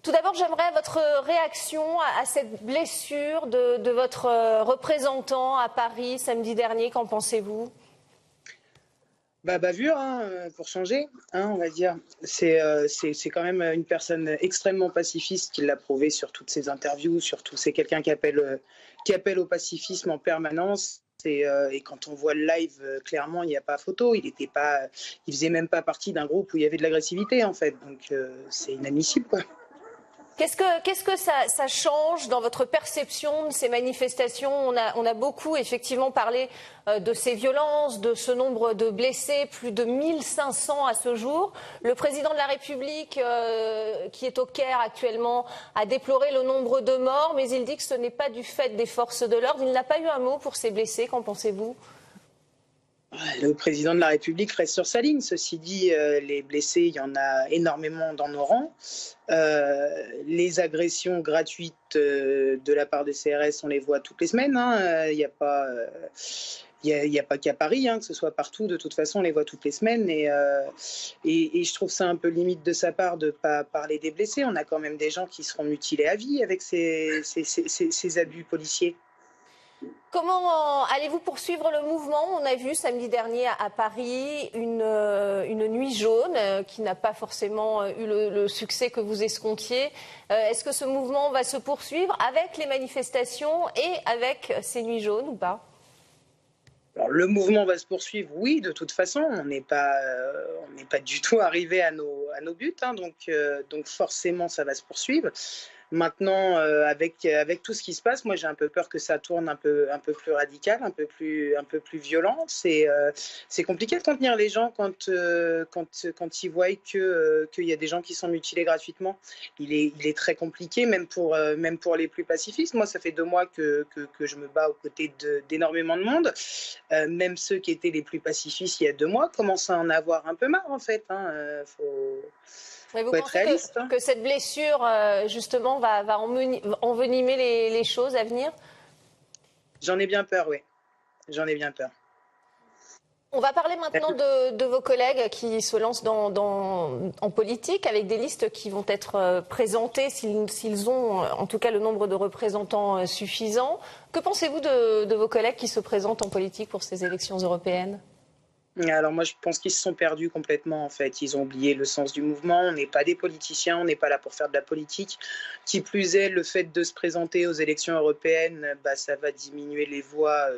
Tout d'abord, j'aimerais votre réaction à cette blessure de votre représentant à Paris samedi dernier. Qu'en pensez-vous ? Bavure, pour changer, on va dire. C'est quand même une personne extrêmement pacifiste qui l'a prouvé sur toutes ses interviews, surtout c'est quelqu'un qui appelle au pacifisme en permanence. Et quand on voit le live, clairement, il n'y a pas photo. Il faisait même pas partie d'un groupe où il y avait de l'agressivité, en fait. Donc, c'est inadmissible, quoi. Qu'est-ce que ça change dans votre perception de ces manifestations ? On a beaucoup effectivement parlé de ces violences, de ce nombre de blessés, plus de 1500 à ce jour. Le président de la République, qui est au Caire actuellement, a déploré le nombre de morts, mais il dit que ce n'est pas du fait des forces de l'ordre. Il n'a pas eu un mot pour ces blessés. Qu'en pensez-vous ? Le président de la République reste sur sa ligne. Ceci dit, les blessés, il y en a énormément dans nos rangs. Les agressions gratuites de la part des CRS, on les voit toutes les semaines. Il n'y a pas qu'à Paris, que ce soit partout. De toute façon, on les voit toutes les semaines. Et je trouve ça un peu limite de sa part de ne pas parler des blessés. On a quand même des gens qui seront mutilés à vie avec ces abus policiers. Comment allez-vous poursuivre le mouvement ? On a vu samedi dernier à Paris une nuit jaune qui n'a pas forcément eu le succès que vous escomptiez. Est-ce que ce mouvement va se poursuivre avec les manifestations et avec ces nuits jaunes ou pas ? Alors, le mouvement va se poursuivre, oui, de toute façon. On n'est pas du tout arrivé à nos buts, donc forcément ça va se poursuivre. Maintenant, avec tout ce qui se passe, moi j'ai un peu peur que ça tourne un peu plus radical, un peu plus violent. C'est compliqué de contenir les gens quand ils voient qu'il y a des gens qui sont mutilés gratuitement. Il est très compliqué, même pour les plus pacifistes. Moi, ça fait 2 mois que je me bats aux côtés d'énormément de monde. Même ceux qui étaient les plus pacifistes il y a 2 mois commencent à en avoir un peu marre, en fait. Mais vous pensez que cette blessure, justement, va envenimer les choses à venir ? J'en ai bien peur, oui. J'en ai bien peur. On va parler maintenant de vos collègues qui se lancent en politique avec des listes qui vont être présentées s'ils ont en tout cas le nombre de représentants suffisant. Que pensez-vous de vos collègues qui se présentent en politique pour ces élections européennes ? Alors moi, je pense qu'ils se sont perdus complètement, en fait. Ils ont oublié le sens du mouvement. On n'est pas des politiciens, on n'est pas là pour faire de la politique. Qui plus est, le fait de se présenter aux élections européennes, ça va diminuer les voix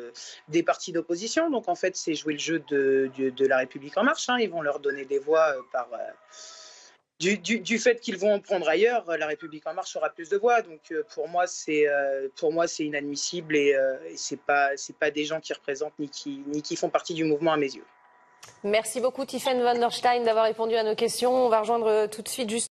des partis d'opposition. Donc en fait, c'est jouer le jeu de La République En Marche. Ils vont leur donner des voix par... Du fait qu'ils vont en prendre ailleurs, La République En Marche aura plus de voix. Donc pour moi, c'est inadmissible et c'est pas des gens qui représentent ni qui font partie du mouvement à mes yeux. Merci beaucoup Tiffaine van der Stein d'avoir répondu à nos questions. On va rejoindre tout de suite juste